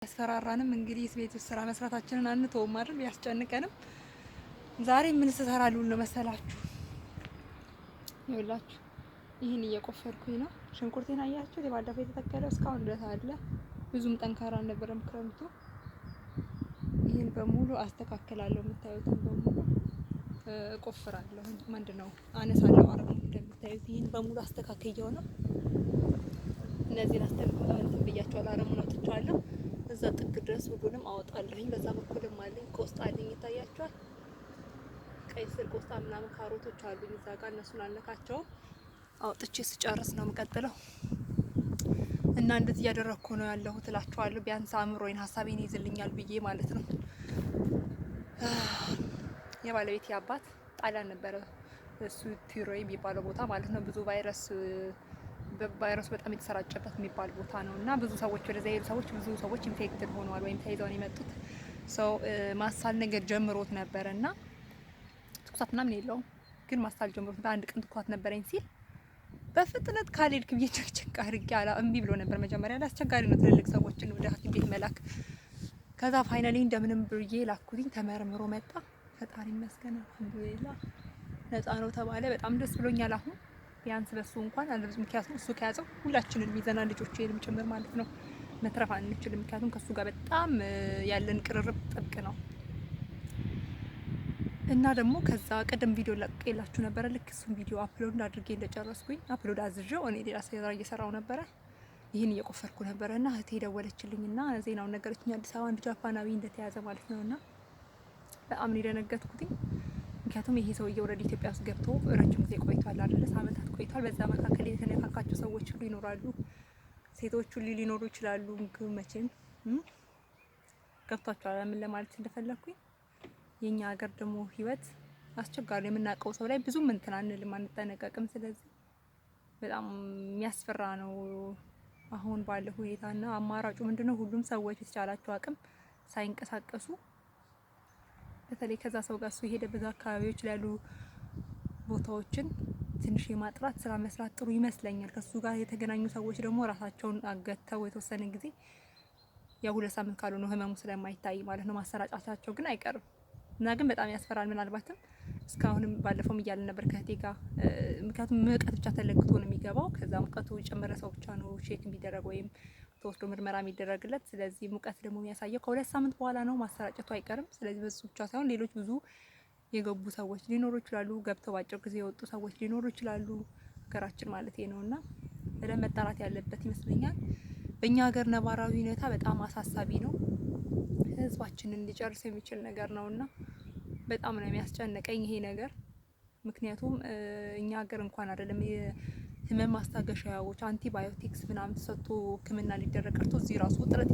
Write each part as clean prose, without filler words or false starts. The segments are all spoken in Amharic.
ያስፈራራንም እንግዲህ ቤት ውስጥ ስራ መስራታችንን አንተውም አይደል? ያስጨንቀንም። ዛሬ ምን ተሰራሉን ነው መሰላችሁ? ይኸውላችሁ ይሄን እየቆፈርኩኝ ነው። ሽንኩርቴን አያችሁ? ባለፈው የተተከለው እስካሁን ድረስ አለ። ብዙም ጠንካራ አልነበረም ክረምቱ። ይሄን በሙሉ አስተካክላለሁ። የምታዩትን በሙሉ እቆፍራለሁ። ምንድነው አነሳለሁ። አረሙ እንደምታዩት ይሄን በሙሉ አስተካክየው ነው። እነዚህን አስተካክላለሁ ብያቸዋለሁ። አረሙን አውጥቻለሁ። እዛ ጥግ ድረስ ሁሉንም አወጣለሁኝ። በዛ በኩልም አለኝ ቆስጣ አለኝ፣ ይታያችኋል። ቀይ ስር ቆስጣ ምናምን ካሮቶች አሉኝ እዛ ጋር። እነሱን አልነካቸውም። አውጥቼ ስጨርስ ነው የምቀጥለው። እና እንደዚህ እያደረኩ ነው ያለሁት እላችኋለሁ። ቢያንስ አእምሮዬን ሀሳቤን ይዝልኛል ብዬ ማለት ነው። የባለቤቴ አባት ጣሊያን ነበረ፣ እሱ ቲሮ የሚባለው ቦታ ማለት ነው። ብዙ ቫይረስ በጣም የተሰራጨበት የሚባል ቦታ ነው እና ብዙ ሰዎች ወደዛ የሄዱ ሰዎች ብዙ ሰዎች ኢንፌክትድ ሆነዋል ወይም ተይዘው ነው የመጡት። ሰው ማሳል ነገር ጀምሮት ነበረ እና ትኩሳት ምናምን የለውም ግን ማሳል ጀምሮት አንድ ቀን ትኩሳት ነበረኝ ሲል በፍጥነት ካልሄድክ ብዬ ቸክቸክ አድርጌ እምቢ ብሎ ነበር። መጀመሪያ ላይ አስቸጋሪ ነው ትልልቅ ሰዎችን ወደ ሐኪም ቤት መላክ። ከዛ ፋይናሊ እንደምንም ብዬ ላኩኝ። ተመርምሮ መጣ። ፈጣሪ ይመስገን አልሐምዱሊላህ ነፃ ነው ተባለ። በጣም ደስ ብሎኛል አሁን ቢያንስ በሱ እንኳን አንድም ምክንያቱም እሱ ከያዘው ሁላችንን ይዘናል፣ ልጆቼንም ጭምር ማለት ነው። መትረፍ አንችልም ምክንያቱም ከሱ ጋር በጣም ያለን ቅርርብ ጥብቅ ነው። እና ደግሞ ከዛ ቀደም ቪዲዮ ለቅቄላችሁ ነበረ። ልክ እሱን ቪዲዮ አፕሎድ አድርጌ እንደጨረስኩኝ አፕሎድ አዝዤው እኔ ሌላ ስራ እየሰራው ነበረ። ይህን እየቆፈርኩ ነበረ እና እህቴ ደወለችልኝና ዜናውን ነገረችኝ። አዲስ አበባ አንድ ጃፓናዊ እንደተያዘ ማለት ነውና በጣም ነው የደነገጥኩት። ምክንያቱም ይሄ ሰውዬ ወረድ ኢትዮጵያ ውስጥ ገብቶ ረጅም ጊዜ ቆይቷል አይደል? አመታት ቆይቷል። በዛ መካከል የተነካካቸው ሰዎች ሁሉ ይኖራሉ፣ ሴቶች ሁሉ ሊኖሩ ይችላሉ። መቼም ገብቷቸዋል ምን ለማለት እንደፈለኩኝ። የኛ ሀገር ደግሞ ህይወት አስቸጋሪ፣ የምናውቀው ሰው ላይ ብዙም እንትን አንልም፣ አንጠነቀቅም። ስለዚህ በጣም የሚያስፈራ ነው አሁን ባለው ሁኔታና አማራጩ ምንድነው? ሁሉም ሰዎች የተቻላቸው አቅም ሳይንቀሳቀሱ በተለይ ከዛ ሰው ጋር እሱ የሄደበት አካባቢዎች ላይ ያሉ ቦታዎችን ትንሽ የማጥራት ስራ መስራት ጥሩ ይመስለኛል። ከሱ ጋር የተገናኙ ሰዎች ደግሞ ራሳቸውን አገተው የተወሰነ ጊዜ ያው 2 ሳምንት ካልሆነ ህመሙ ስለማይታይ ማለት ነው ማሰራጫታቸው ግን አይቀርም እና ግን በጣም ያስፈራል። ምናልባትም እስካሁንም ባለፈውም እያልን ነበር ከህቴ ጋር ምክንያቱም ሙቀት ብቻ ተለክቶ ነው የሚገባው። ከዛ ሙቀቱ የጨመረ ሰው ብቻ ነው ቼክ የሚደረግ ወይም ተወስዶ ምርመራ የሚደረግለት። ስለዚህ ሙቀት ደግሞ የሚያሳየው ከ2 ሳምንት በኋላ ነው፣ ማሰራጨቱ አይቀርም። ስለዚህ በሱ ብቻ ሳይሆን ሌሎች ብዙ የገቡ ሰዎች ሊኖሩ ይችላሉ፣ ገብተው ባጭር ጊዜ የወጡ ሰዎች ሊኖሩ ይችላሉ፣ ሀገራችን ማለት ነውና በደንብ መጣራት ያለበት ይመስለኛል። በእኛ ሀገር ነባራዊ ሁኔታ በጣም አሳሳቢ ነው፣ ህዝባችንን ሊጨርስ የሚችል ነገር ነውና በጣም ነው የሚያስጨንቀኝ ይሄ ነገር። ምክንያቱም እኛ ሀገር እንኳን አይደለም ህመም ማስታገሻዎች አንቲባዮቲክስ ምናምን ተሰጥቶ ህክምና ሊደረግ ቀርቶ እዚህ ራሱ ውጥረት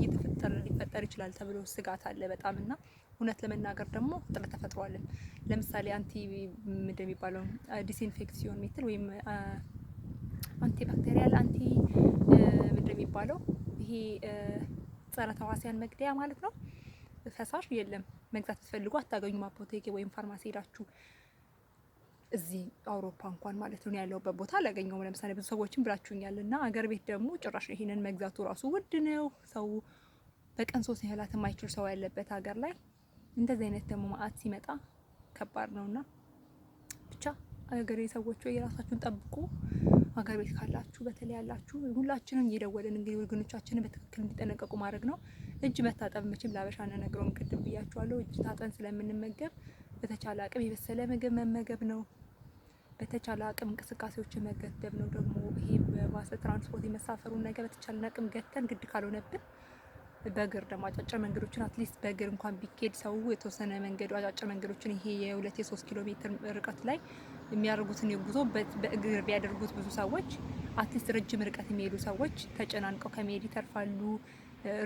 ሊፈጠር ይችላል ተብሎ ስጋት አለ በጣም። እና እውነት ለመናገር ደግሞ ውጥረት ተፈጥሯል። ለምሳሌ አንቲ እንደሚባለው ዲስኢንፌክሲዮን ሜትል ወይም አንቲ ባክቴሪያል አንቲ እንደሚባለው ይሄ ጸረ ተዋሲያን መግደያ ማለት ነው ፈሳሽ የለም። መግዛት ስትፈልጉ አታገኙም አፖቴክ ወይም ፋርማሲ ሄዳችሁ። እዚህ አውሮፓ እንኳን ማለት ነው ያለውበት ቦታ አላገኘውም። ለምሳሌ ብዙ ሰዎችን ብላችሁኛል እና አገር ቤት ደግሞ ጭራሽ ይሄንን መግዛቱ ራሱ ውድ ነው። ሰው በቀን 3 ያህላት የማይችል ሰው ያለበት ሀገር ላይ እንደዚህ አይነት ደግሞ ማአት ሲመጣ ከባድ ነውና ብቻ አገሬ ሰዎች ወይ የራሳችሁን ጠብቁ። አገር ቤት ካላችሁ በተለይ ያላችሁ ሁላችንም እየደወልን እንግዲህ ወገኖቻችንን በትክክል እንዲጠነቀቁ ማድረግ ነው። እጅ መታጠብ መቼም ላበሻ ነገሩን ቅድም ብያችኋለሁ። እጅ ታጠን ስለምንመገብ በተቻለ አቅም የበሰለ ምግብ መመገብ ነው። በተቻለ አቅም እንቅስቃሴዎችን መገደብ ነው። ደግሞ ይሄ በባስ ትራንስፖርት የመሳፈሩን ነገር በተቻለ አቅም ገተን ግድ ካልሆነብን በእግር ደግሞ አጫጭር መንገዶችን አትሊስት በእግር እንኳን ቢኬድ ሰው የተወሰነ መንገዱ አጫጭር መንገዶችን ይሄ የ2-3 ኪሎ ሜትር ርቀት ላይ የሚያደርጉትን ጉዞ በእግር ቢያደርጉት ብዙ ሰዎች አትሊስት ረጅም ርቀት የሚሄዱ ሰዎች ተጨናንቀው ከመሄድ ይተርፋሉ፣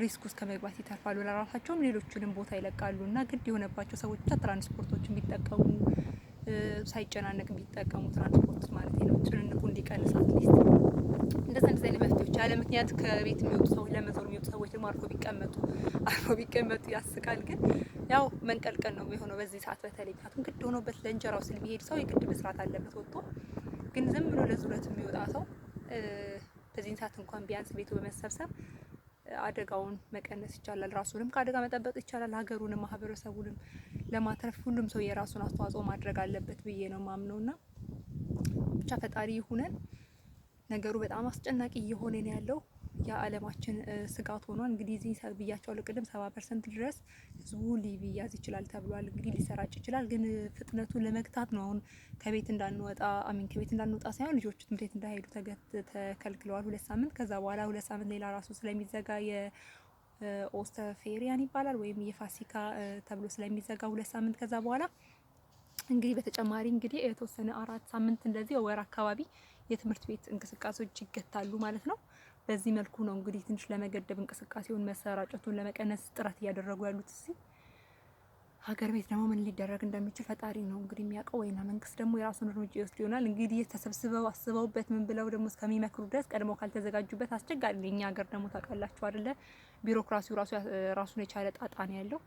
ሪስክ ውስጥ ከመግባት ይተርፋሉ፣ ለራሳቸውም ሌሎችንም ቦታ ይለቃሉ። እና ግድ የሆነባቸው ሰዎች ብቻ ትራንስፖርቶችን ቢጠቀሙ ሳይጨናነቅ ቢጠቀሙ ትራንስፖርት ማለት ነው ጭንነቱ እንዲቀንስ አትሊስት እንደዛ አይነት መፍትሄዎች ያለ ምክንያት ከቤት የሚወጡ ሰዎች ለመዞር የሚወጡ ሰዎች ደግሞ አርፎ ቢቀመጡ ያስቃል። ግን ያው መንቀልቀል ነው የሚሆነው በዚህ ሰዓት በተለይ ምክንያቱም ግድ ሆኖበት ለእንጀራው ስል የሚሄድ ሰው የግድ መስራት አለበት ወጥቶ። ግን ዝም ብሎ ለዙረት የሚወጣ ሰው በዚህ ሰዓት እንኳን ቢያንስ ቤቱ በመሰብሰብ አደጋውን መቀነስ ይቻላል። ራሱንም ከአደጋ መጠበቅ ይቻላል። ሀገሩንም ማህበረሰቡንም ለማትረፍ ሁሉም ሰው የራሱን አስተዋጽኦ ማድረግ አለበት ብዬ ነው ማምነውና ብቻ ፈጣሪ ይሁነን። ነገሩ በጣም አስጨናቂ እየሆነ ነው ያለው። የዓለማችን ስጋት ሆኗል። እንግዲህ እዚህ ብያቸዋለሁ ቅድም 70% ድረስ ህዝቡ ሊያዝ ይችላል ተብሏል። እንግዲህ ሊሰራጭ ይችላል፣ ግን ፍጥነቱን ለመግታት ነው አሁን ከቤት እንዳንወጣ ከቤት እንዳንወጣ ሳይሆን ልጆች ትምህርት ቤት እንዳይሄዱ ተከልክለዋል 2 ሳምንት። ከዛ በኋላ 2 ሳምንት ሌላ ራሱ ስለሚዘጋ የኦስተፌሪያን ይባላል ወይም የፋሲካ ተብሎ ስለሚዘጋ 2 ሳምንት ከዛ በኋላ እንግዲህ በተጨማሪ እንግዲህ የተወሰነ 4 ሳምንት እንደዚህ ወር አካባቢ የትምህርት ቤት እንቅስቃሴዎች ይገታሉ ማለት ነው። በዚህ መልኩ ነው እንግዲህ ትንሽ ለመገደብ እንቅስቃሴውን መሰራጨቱን ለመቀነስ ጥረት እያደረጉ ያሉት። እዚህ ሀገር ቤት ደግሞ ምን ሊደረግ እንደሚችል ፈጣሪ ነው እንግዲህ የሚያውቀው፣ ወይና መንግስት ደግሞ የራሱን እርምጃ ይወስድ ይሆናል። እንግዲህ ተሰብስበው አስበውበት ምን ብለው ደግሞ እስከሚመክሩ ድረስ ቀድሞ ካልተዘጋጁበት አስቸጋሪ ነው። እኛ ሀገር ደግሞ ታውቃላችሁ አይደለ፣ ቢሮክራሲው ራሱን የቻለ ጣጣ ነው ያለው።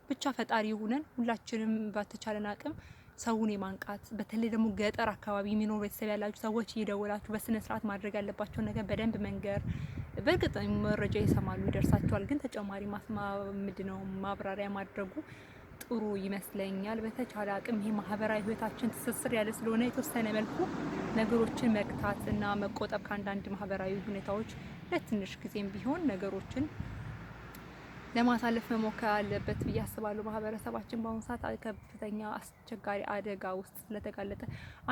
ብቻ ፈጣሪ ይሁነን። ሁላችንም ባተቻለን አቅም ሰውን የማንቃት በተለይ ደግሞ ገጠር አካባቢ የሚኖሩ ቤተሰብ ያላችሁ ሰዎች እየደወላችሁ በስነ ስርዓት ማድረግ ያለባቸው ነገር በደንብ መንገር። በእርግጥ መረጃ ይሰማሉ፣ ይደርሳቸዋል፣ ግን ተጨማሪ ማብራሪያ ማድረጉ ጥሩ ይመስለኛል። በተቻለ አቅም ይሄ ማህበራዊ ህይወታችን ትስስር ያለ ስለሆነ የተወሰነ መልኩ ነገሮችን መግታት እና መቆጠብ ከአንዳንድ ማህበራዊ ሁኔታዎች ለትንሽ ጊዜም ቢሆን ነገሮችን ለማሳለፍ መሞከር አለበት ብዬ አስባለሁ። ማህበረሰባችን በአሁኑ ሰዓት ከፍተኛ አስቸጋሪ አደጋ ውስጥ ስለተጋለጠ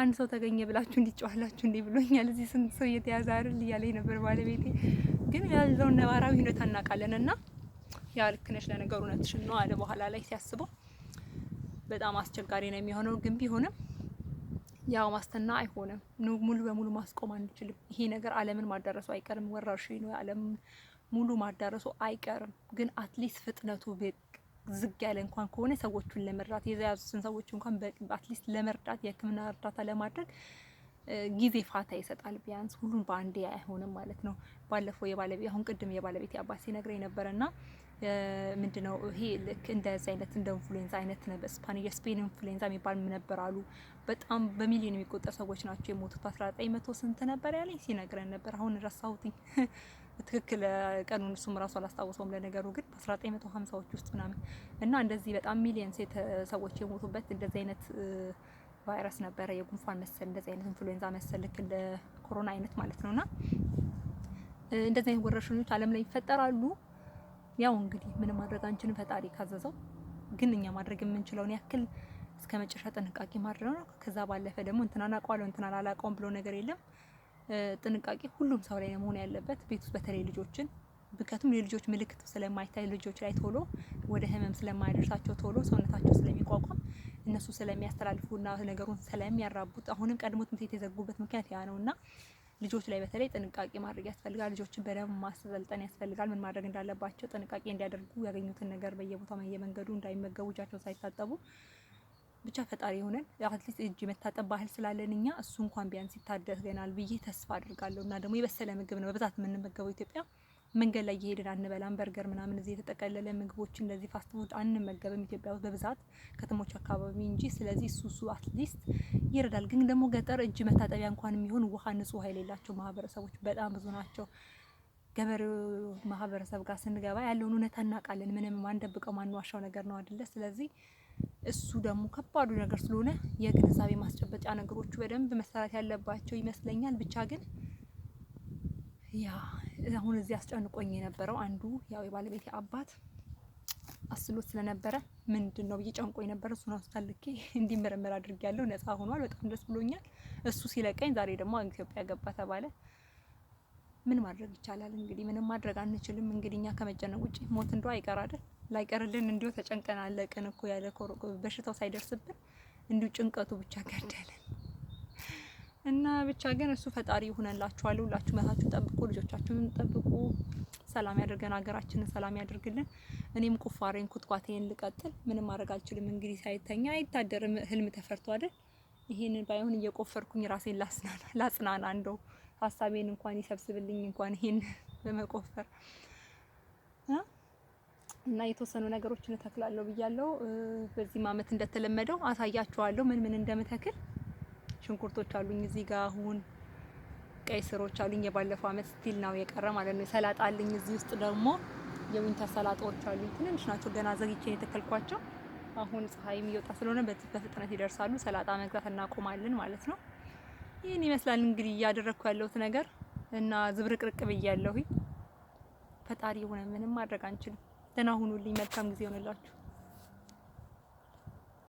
አንድ ሰው ተገኘ ብላችሁ እንዲጨዋላችሁ እንዲህ ብሎኛል። እዚህ ስንት ሰው እየተያዘ አይደል እያለኝ ነበር ባለቤቴ። ግን ያለውን ነባራዊ ሁኔታ እናውቃለን እና ያ ልክ ነሽ ለነገሩ እውነትሽን ነው አለ በኋላ ላይ ሲያስበው። በጣም አስቸጋሪ ነው የሚሆነው። ግን ቢሆንም ያው ማስተና አይሆንም፣ ሙሉ በሙሉ ማስቆም አንችልም። ይሄ ነገር ዓለምን ማዳረሱ አይቀርም። ወረርሽኝ ነው ዓለም ሙሉ ማዳረሱ አይቀርም። ግን አትሊስት ፍጥነቱ ዝግ ያለ እንኳን ከሆነ ሰዎቹን ለመርዳት የያዙትን ሰዎች እንኳን አትሊስት ለመርዳት የሕክምና እርዳታ ለማድረግ ጊዜ ፋታ ይሰጣል። ቢያንስ ሁሉን በአንዴ አይሆንም ማለት ነው። ባለፈው አሁን ቅድም የባለቤት አባት ሲነግረኝ ነበርና ምንድነው ይሄ ልክ እንደዚህ አይነት እንደ ኢንፍሉዌንዛ አይነት የስፔን ኢንፍሉዌንዛ የሚባል ነበር አሉ። በጣም በሚሊዮን የሚቆጠሩ ሰዎች ናቸው የሞቱት። 1900 ስንት ነበር ያለኝ ሲነግረን ነበር። አሁን ረሳሁትኝ ትክክል ቀኑን እሱም ራሱ አላስታውሰውም። ለነገሩ ግን በ1950ዎች ውስጥ ምናምን እና እንደዚህ በጣም ሚሊዮን ሰዎች የሞቱበት እንደዚህ አይነት ቫይረስ ነበረ፣ የጉንፋን መሰል እንደዚህ አይነት ኢንፍሉዌንዛ መሰል ልክ እንደ ኮሮና አይነት ማለት ነውና እንደዚህ አይነት ወረርሽኞች ዓለም ላይ ይፈጠራሉ። ያው እንግዲህ ምንም ማድረግ አንችልም፣ ፈጣሪ ካዘዘው። ግን እኛ ማድረግ የምንችለውን ያክል እስከ መጨረሻ ጥንቃቄ ማድረግ ነው። ከዛ ባለፈ ደግሞ እንትናን አውቀዋለሁ እንትናን አላውቀውም ብሎ ነገር የለም። ጥንቃቄ ሁሉም ሰው ላይ መሆን ያለበት፣ ቤት ውስጥ በተለይ ልጆችን ብከቱም የልጆች ምልክት ስለማይታይ ልጆች ላይ ቶሎ ወደ ህመም ስለማይደርሳቸው ቶሎ ሰውነታቸው ስለሚቋቋም እነሱ ስለሚያስተላልፉና ነገሩን ስለሚያራቡት አሁንም ቀድሞ ትምህርት ቤት የዘጉበት ምክንያት ያ ነውና ልጆች ላይ በተለይ ጥንቃቄ ማድረግ ያስፈልጋል። ልጆችን በደንብ ማሰልጠን ያስፈልጋል። ምን ማድረግ እንዳለባቸው ጥንቃቄ እንዲያደርጉ፣ ያገኙትን ነገር በየቦታው በየመንገዱ እንዳይመገቡ፣ እጃቸውን ሳይታጠቡ። ብቻ ፈጣሪ ሆነን አትሊስት እጅ መታጠብ ባህል ስላለን እኛ እሱ እንኳን ቢያንስ ይታደገናል ብዬ ተስፋ አድርጋለሁ። እና ደግሞ የበሰለ ምግብ ነው በብዛት የምንመገበው ኢትዮጵያ። መንገድ ላይ እየሄድን አንበላም። በርገር ምናምን እዚህ የተጠቀለለ ምግቦች እንደዚህ ፋስት ፉድ አንመገብም ኢትዮጵያ ውስጥ በብዛት ከተሞች አካባቢ እንጂ። ስለዚህ እሱ አትሊስት ይረዳል። ግን ደግሞ ገጠር እጅ መታጠቢያ እንኳን የሚሆን ውሃ፣ ንጹህ ውሃ የሌላቸው ማህበረሰቦች በጣም ብዙ ናቸው። ገበሬው ማህበረሰብ ጋር ስንገባ ያለውን እውነታ እናውቃለን። ምንም ማንደብቀው ማንዋሻው ነገር ነው አይደለ? ስለዚህ እሱ ደግሞ ከባዱ ነገር ስለሆነ የግንዛቤ ማስጨበጫ ነገሮቹ በደንብ መሰራት ያለባቸው ይመስለኛል። ብቻ ግን ያ አሁን እዚህ አስጨንቆኝ የነበረው አንዱ ያው የባለቤቴ አባት አስሎት ስለነበረ ምንድነው ብዬ ጨንቆኝ ነበር። እሱን አስታልኬ እንዲመረመር አድርጌያለሁ። ነፃ ሆኗል። በጣም ደስ ብሎኛል። እሱ ሲለቀኝ ዛሬ ደግሞ ኢትዮጵያ ገባ ተባለ። ምን ማድረግ ይቻላል እንግዲህ? ምንም ማድረግ አንችልም። እንግዲህ እኛ ከመጨነቅ ውጪ ሞት እንደው አይቀር አይደል? ላይቀርልን እንዲሁ ተጨንቀን አለቅን እኮ ያለ በሽታው ሳይደርስብን እንዲሁ ጭንቀቱ ብቻ ገደለን እና ብቻ ግን እሱ ፈጣሪ ይሁንላችኋለሁ። ሁላችሁ መታችሁ ጠብቁ፣ ልጆቻችሁን ጠብቁ። ሰላም ያድርገን፣ ሀገራችንን ሰላም ያድርግልን። እኔም ቁፋሬን ኩትኳቴን ልቀጥል። ምንም ማድረግ አልችልም እንግዲህ። ሳይተኛ አይታደርም። ህልም ተፈርቶ አይደል? ይሄንን ባይሆን እየቆፈርኩኝ ራሴን ላጽናና እንደው ሀሳቤን እንኳን ይሰብስብልኝ እንኳን ይሄን በመቆፈር እና የተወሰኑ ነገሮችን እተክላለሁ ብያለሁ። በዚህ አመት እንደተለመደው አሳያችኋለሁ ምን እንደምተክል። ሽንኩርቶች አሉኝ እዚህ ጋር አሁን ቀይ ስሮች አሉኝ የባለፈው አመት ስቲል ነው የቀረ ማለት ነው። ሰላጣ አለኝ እዚህ ውስጥ ደግሞ የዊንተር ሰላጣዎች አሉኝ። ትንንሽ ናቸው ገና ዘግይቼ የተከልኳቸው። አሁን ፀሐይም እየወጣ ስለሆነ በፍጥነት ይደርሳሉ። ሰላጣ መግዛት እናቆማለን ማለት ነው። ይህን ይመስላል እንግዲህ እያደረኩ ያለሁት ነገር እና ዝብርቅርቅ ብያለሁኝ። ፈጣሪ የሆነ ምንም ማድረግ አንችልም። ደህና ሁኑልኝ። መልካም ጊዜ ይሆንላችሁ።